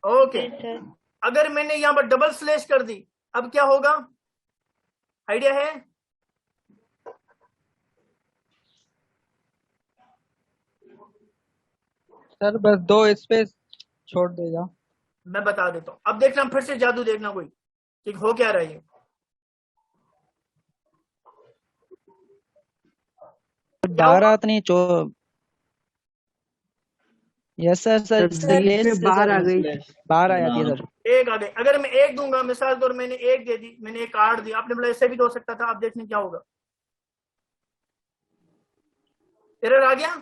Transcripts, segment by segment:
Okay, जी sir. अगर मैंने यहाँ पर डबल स्लैश कर दी, अब क्या होगा, आइडिया है? सर बस 2 स्पेस छोड़ देगा। मैं बता देता हूँ, अब देखना, फिर से जादू देखना कोई, ठीक हो क्या रहा है ये। क्या हुआ? 12 तो नहीं, यस सर। सर स्लेश से बाहर आ सर गई। बाहर आ जाती है सर। एक आ गई, अगर मैं एक दूंगा, मिसाल तौर मैंने एक दे दी, मैंने एक कार्ड दी, आपने बोला इससे भी दो सकता था, आप देखने क्या होगा, एरर आ गया?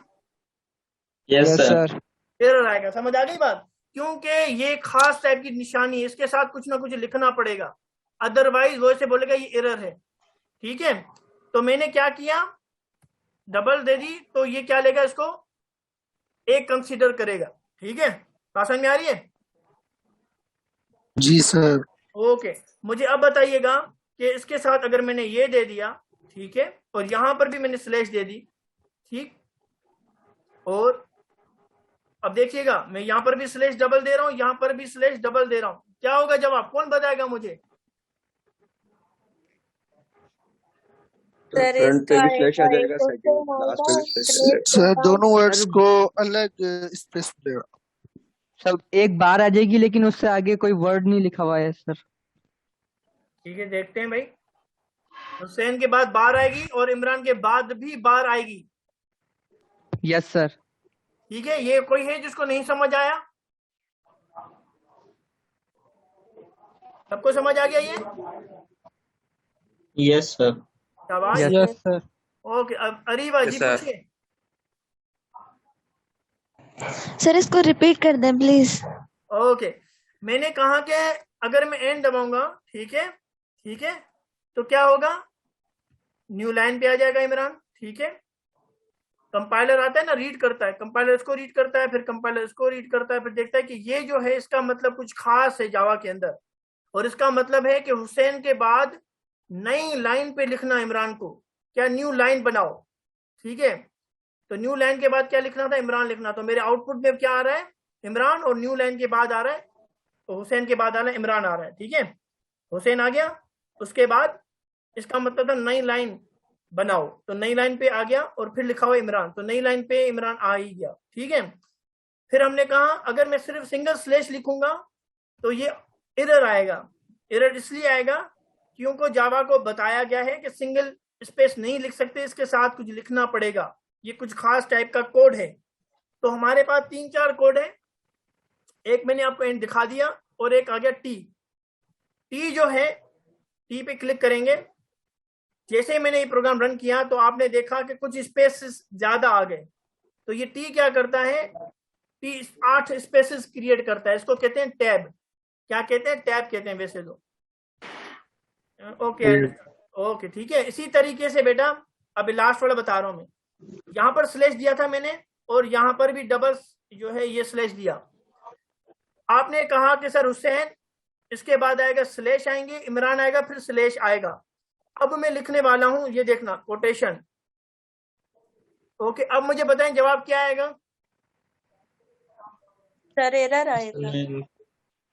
Yes sir. एरर आएगा, समझ आ गई बात? क्योंकि ये खास टाइप की निशानी है, इसके साथ कुछ ना कुछ लिखना पड़ेगा, अदरवाइज वो ऐसे बोलेगा ये एरर है। ठीक है, तो मैंने क्या किया, डबल दे दी, तो ये क्या लेगा, इसको एक कंसीडर करेगा। ठीक है, बात समझ में आ रही है? जी सर। ओके, मुझे अब बताइएगा कि इसके साथ अगर मैंने ये दे दिया, ठीक है, और यहां पर भी मैंने स्लैश दे दी, ठीक, और अब देखिएगा, मैं यहां पर भी स्लैश डबल दे रहा हूं, यहां पर भी स्लैश डबल दे रहा हूं, क्या होगा जवाब, कौन बताएगा मुझे? सर फ्रंट पे इसका भी स्लैश आ एक जाएगा, सेकंड क्वेश्चन लास्ट होगा, पे भी स्लैश आ स्लेश जाएगा। सर होगा। दोनों वर्ड्स को अलग स्पेस मिलेगा। सर एक बार आ जाएगी, लेकिन उससे आगे कोई वर्ड नहीं लिखा हुआ है सर। ठीक है, देखते हैं भाई, हुसैन के बाद बार आएगी और इमरान के बाद भी बार आएगी। Yes sir. ठीक है, ये कोई है जिसको नहीं समझ आया? सबको समझ आ गया ये? Yes sir. शाबाश। Yes sir. ओके, अब अरीबा जी पूछिए। सर इसको रिपीट कर दें प्लीज। ओके, मैंने कहा कि अगर मैं एन दबाऊंगा, ठीक है, ठीक है, तो क्या होगा, न्यू लाइन पे आ जाएगा इमरान। ठीक है, कंपाइलर आता है ना, रीड करता है, कंपाइलर इसको रीड करता है, फिर कंपाइलर इसको रीड करता है, फिर देखता है कि ये जो है इसका मतलब कुछ खास है जावा के अंदर, और इसका मतलब है कि हुसैन के बाद नई लाइन पे लिखना इमरान को, क्या न्यू लाइन बनाओ। ठीक है, तो न्यू लाइन के बाद क्या लिखना था, इमरान लिखना, तो मेरे आउटपुट में क्या आ रहा है, इमरान, और न्यू लाइन के बाद आ रहा है, तो हुसैन के बाद आ रहा है, इमरान आ रहा है। ठीक है, हुसैन आ गया, उसके बाद इसका मतलब था नई लाइन बनाओ, तो नई लाइन पे आ गया, और फिर लिखा हुआ इमरान, तो नई लाइन पे इमरान आ ही गया। ठीक है, फिर हमने कहा अगर मैं सिर्फ सिंगल स्लैश लिखूंगा तो ये एरर आएगा। एरर इसलिए आएगा क्योंकि जावा को बताया गया है कि सिंगल स्पेस नहीं लिख सकते, इसके साथ कुछ लिखना पड़ेगा, ये कुछ खास टाइप का कोड है। तो हमारे पास 3-4 कोड है, एक मैंने आपको एंड दिखा दिया, और एक आ गया टी। टी जो है, टी पे क्लिक करेंगे, जैसे ही मैंने ये प्रोग्राम रन किया तो आपने देखा कि कुछ स्पेसेस ज्यादा आ गए, तो ये टी क्या करता है, टी 8 स्पेसेस क्रिएट करता है, इसको कहते हैं टैब। क्या कहते हैं, टैब कहते हैं वैसे तो। ओके, ओके, ठीक है, इसी तरीके से बेटा अभी लास्ट वाला बता रहा हूं मैं, यहां पर स्लैश दिया था मैंने, और यहां पर भी डबल जो है ये स्लैश दिया। आपने कहा कि सर हुसैन, इसके बाद आएगा स्लैश आएंगे, इमरान आएगा, फिर स्लैश आएगा। अब मैं लिखने वाला हूं, ये देखना, कोटेशन। ओके, अब मुझे बताएं जवाब क्या आएगा? सर एरर आएगा।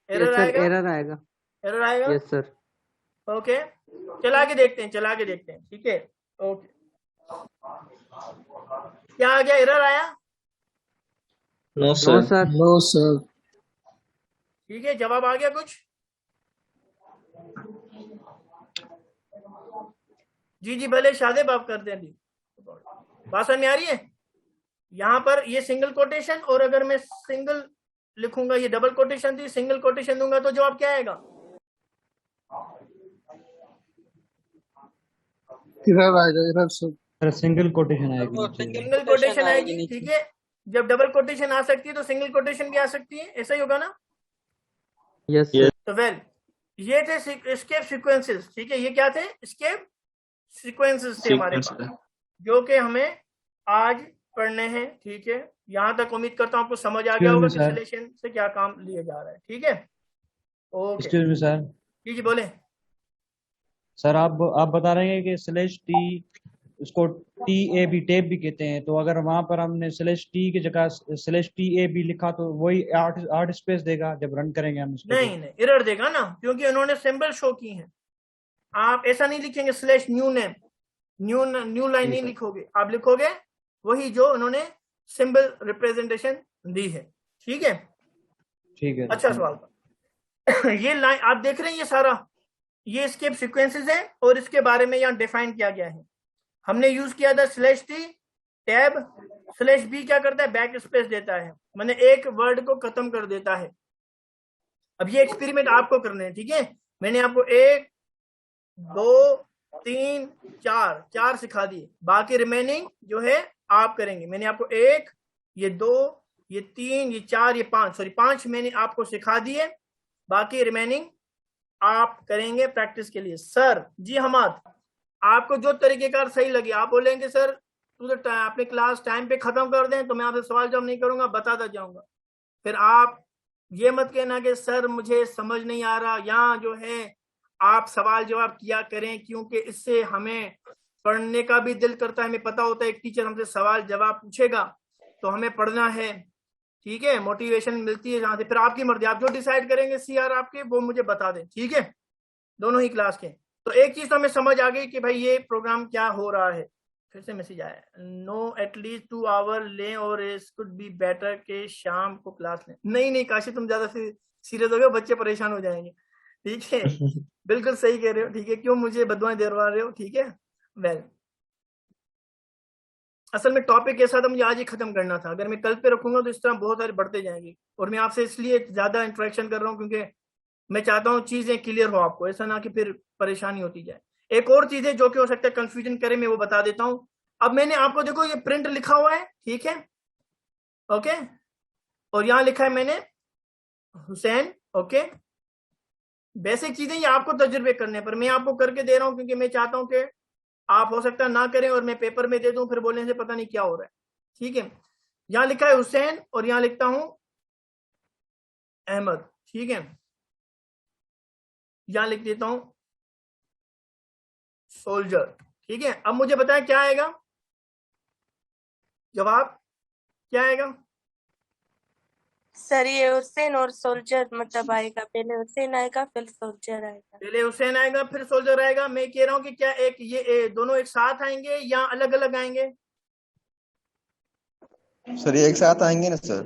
एरर आएगा, एरर आएगा। एरर आएगा। Yes sir. ओके, चला के देखते हैं, चला के देखते हैं। ठीक है, ओके, क्या आ गया, एरर आया? No no sir. Sir. No sir. ठीक है, जवाब आ गया कुछ? जी जी, भले शादेब आप कर दें अभी, बात समझ में आ रही है? यहाँ पर ये सिंगल कोटेशन, और अगर मैं सिंगल लिखूंगा, ये डबल कोटेशन थी, सिंगल कोटेशन दूंगा तो जवाब क्या आएगा? एरर आएगा, एरर सर। सिंगल कोटेशन आएगी। सिंगल कोटेशन आएगी। ठीक है, जब डबल कोटेशन आ सकती है तो सिंगल कोटेशन भी आ सकती है, ऐसा ही होगा ना? Yes sir. तो वेल, ये थे एस्केप सीक्वेंसेस। ठीक है, ये क्या थे, एस्केप सीक्वेंसेस थे हमारे पास, जो कि हमें आज पढ़ने हैं। ठीक है, यहां तक उम्मीद करता हूं आपको समझ आ गया होगा कि सिलेक्शन से क्या काम लिया जा रहा है। ठीक है, ओके, एक्सक्यूज मी सर। जी जी बोले। सर आप बता रहे हैं कि स्लैश टी उसको टी ए बी टेप भी कहते हैं, तो अगर वहां पर हमने स्लैश टी की जगह स्लैश टी ए बी लिखा तो वही आठ स्पेस देगा जब रन करेंगे हम इसको? नहीं नहीं, एरर देगा ना, क्योंकि उन्होंने सिंबल शो की है। आप ऐसा नहीं लिखेंगे slash new name, new line नहीं लिखोगे, आप लिखोगे वही जो उन्होंने सिंबल रिप्रेजेंटेशन दी है। ठीक है, ठीक है। अच्छा सवाल। ये लाइन आप देख रहे हैं, ये सारा ये स्केप सीक्वेंसेस है और इसके बारे में यहाँ डिफाइन किया गया है। हमने यूज किया था slash T tab, slash B क्या करता है, बैक स्पेस देता है, मैंने एक वर्ड को खत्म कर देता है। अब ये एक्सपेरिमेंट आपको करने हैं, ठीक है। मैंने आपको 1 2 3 4 सिखा दिए, बाकी रिमेनिंग जो है आप करेंगे। मैंने आपको 1 ये 2 ये 3 ये 4 ये 5 मैंने आपको सिखा दिए, बाकी रिमेनिंग आप करेंगे प्रैक्टिस के लिए। सर जी हमाद, आपको जो तरीकेकार सही लगे आप बोलेंगे सर अपने क्लास टाइम पे खत्म कर दें तो मैं आपसे सवाल जवाब नहीं करूंगा, बताता जाऊंगा। फिर आप ये मत कहना कि सर मुझे समझ नहीं आ रहा, यहाँ जो है आप सवाल जवाब किया करें, क्योंकि इससे हमें पढ़ने का भी दिल करता है। हमें पता होता है एक टीचर हमसे सवाल जवाब पूछेगा तो हमें पढ़ना है, ठीक है, मोटिवेशन मिलती है जहां से। फिर आपकी मर्जी, आप जो डिसाइड करेंगे सीआर आपके वो मुझे बता दें, ठीक है, दोनों ही क्लास के। तो एक चीज तो हमें समझ आ गई कि भाई ये प्रोग्राम क्या हो रहा है। फिर से मैसेज आया, नो एटलीस्ट 2 आवर लें और इट कुड बी बेटर के शाम को क्लास लें। नहीं काशी तुम ज्यादा सीरियस हो गए, बच्चे परेशान हो जाएंगे, ठीक है। बिल्कुल सही कह रहे हो, ठीक है, क्यों मुझे बदुआएं दिलवा रहे हो, ठीक है। वेल असल में टॉपिक ऐसा था मुझे आज ही खत्म करना था, अगर मैं कल पे रखूंगा तो इस तरह बहुत सारे बढ़ते जाएंगे। और मैं आपसे इसलिए ज्यादा इंटरेक्शन कर रहा हूँ क्योंकि मैं चाहता हूँ चीजें क्लियर हो आपको, ऐसा ना कि फिर परेशानी होती जाए। एक और चीज है जो कि हो सकता है कंफ्यूजन करे, मैं वो बता देता हूँ। अब मैंने आपको देखो ये प्रिंट लिखा हुआ है, ठीक है, ओके, और यहाँ लिखा है मैंने हुसैन, ओके। बेसिक चीजें ये आपको तजुर्बे करने पर मैं आपको करके दे रहा हूँ, क्योंकि मैं चाहता हूँ कि आप हो सकता है ना करें और मैं पेपर में दे दूं, फिर बोलने से पता नहीं क्या हो रहा है, ठीक है। यहां लिखा है हुसैन और यहां लिखता हूं अहमद, ठीक है। यहां लिख देता हूं सोल्जर, ठीक है। अब मुझे बताएं क्या आएगा जवाब, क्या आएगा? सर ये हुसैन और सोल्जर मतलब आएगा, पहले हुसैन आएगा फिर सोल्जर आएगा। पहले हुसैन आएगा फिर सोल्जर आएगा। मैं कह रहा हूं कि क्या एक ये दोनों एक साथ आएंगे या अलग अलग आएंगे? सर ये एक साथ आएंगे ना सर?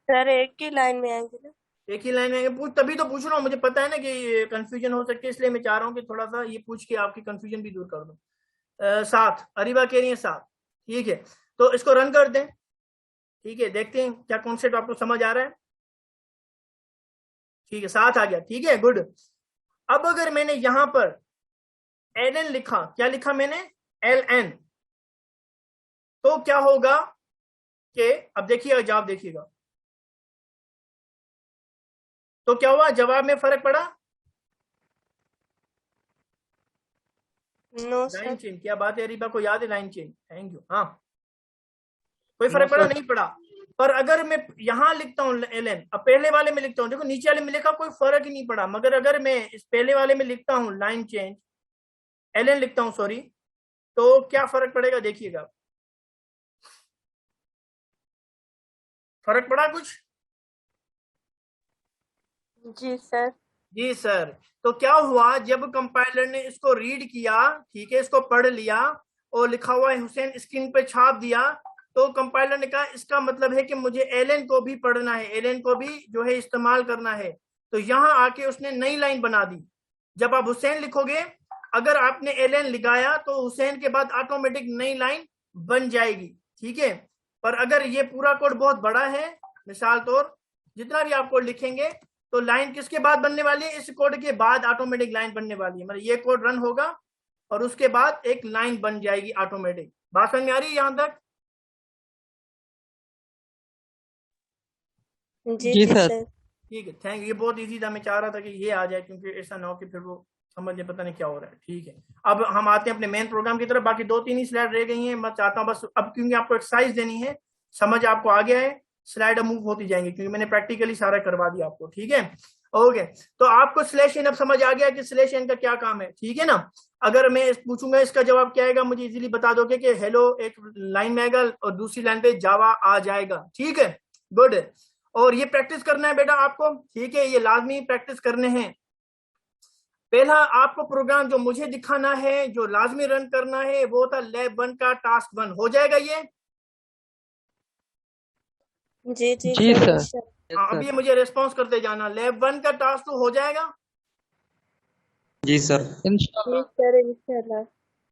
सर एक ही लाइन में आएंगे ना। एक ही लाइन में तभी तो पूछ रहा हूँ, मुझे पता है ना कि कंफ्यूजन हो सकती है, इसलिए मैं चाह रहा हूँ कि थोड़ा सा ये पूछ के आपकी कंफ्यूजन भी दूर कर दूं। 7 अरीबा कह रही है 7, ठीक है। तो इसको रन कर दें, ठीक है, देखते हैं क्या कॉन्सेप्ट आपको समझ आ रहा है, ठीक है। 7 आ गया, ठीक है, गुड। अब अगर मैंने यहां पर ln लिखा, क्या लिखा मैंने, ln, तो क्या होगा कि अब देखिएगा जवाब, देखिएगा तो क्या हुआ, जवाब में फर्क पड़ा? No line sir. चेंज, क्या बात है अरीबा को याद है लाइन चेंज, थैंक यू। हाँ कोई फर्क पड़ा? नहीं पड़ा। पर अगर मैं यहां लिखता हूं ln, अब पहले वाले में लिखता हूं, देखो नीचे वाले में लिखा कोई फर्क ही नहीं पड़ा, मगर अगर मैं इस पहले वाले में लिखता हूं लाइन चेंज ln लिखता हूं, सॉरी, तो क्या फर्क पड़ेगा देखिएगा, फर्क पड़ा कुछ? जी सर। जी सर। तो क्या हुआ, जब कंपाइलर ने इसको रीड किया, ठीक है, इसको पढ़ लिया और लिखा हुआ है हुसैन स्क्रीन पे छाप दिया, तो कंपाइलर ने कहा इसका मतलब है कि मुझे ln को भी पढ़ना है, ln को भी जो है इस्तेमाल करना है। तो यहां आके उसने नई लाइन बना दी। जब आप हुसैन लिखोगे, अगर आपने ln लिखाया तो हुसैन के बाद ऑटोमेटिक नई लाइन बन जाएगी, ठीक है। पर अगर ये पूरा कोड बहुत बड़ा है, मिसाल तौर जितना भी आप कोड लिखेंगे, तो लाइन किसके बाद बनने वाली है, इस कोड के बाद ऑटोमेटिक लाइन बनने वाली है। मतलब ये कोड रन होगा और उसके बाद एक लाइन बन जाएगी ऑटोमेटिक। बात समझ में आ रही है यहां तक? जी सर। ठीक है, थैंक यू। ये बहुत इजी था, मैं चाह रहा था कि ये आ जाए, क्योंकि ऐसा ना हो कि फिर वो समझे पता नहीं क्या हो रहा है, ठीक है। अब हम आते हैं अपने मेन प्रोग्राम की तरफ। बाकी 2-3 ही स्लाइड रह गई हैं, मैं चाहता हूँ बस अब, क्योंकि आपको एक्सरसाइज देनी है, समझ आपको आ गया है, स्लाइड मूव होती जाएंगी, क्योंकि मैंने प्रैक्टिकली सारा करवा दिया आपको। ठीक है, ओके। तो आपको स्लैश एन अब समझ आ गया कि स्लैश एन का क्या काम है, ठीक है ना। अगर मैं पूछूंगा इसका जवाब क्या आएगा, मुझे इजीली बता दोगे कि हेलो एक लाइन में आएगा और दूसरी लाइन पे जावा आ जाएगा। ठीक है, गुड। और ये प्रैक्टिस करना है बेटा आपको, ठीक है, ये लाजमी प्रैक्टिस करने हैं। पहला आपको प्रोग्राम जो मुझे दिखाना है, जो लाजमी रन करना है, वो था लैब 1 का टास्क 1। हो जाएगा ये? जी जी जी सर, सर। इंशाल्लाह। हाँ, अब ये मुझे रेस्पॉन्स करते जाना। लैब 1 का टास्क 2 हो जाएगा? जी सर। जी सर, इंशाल्लाह।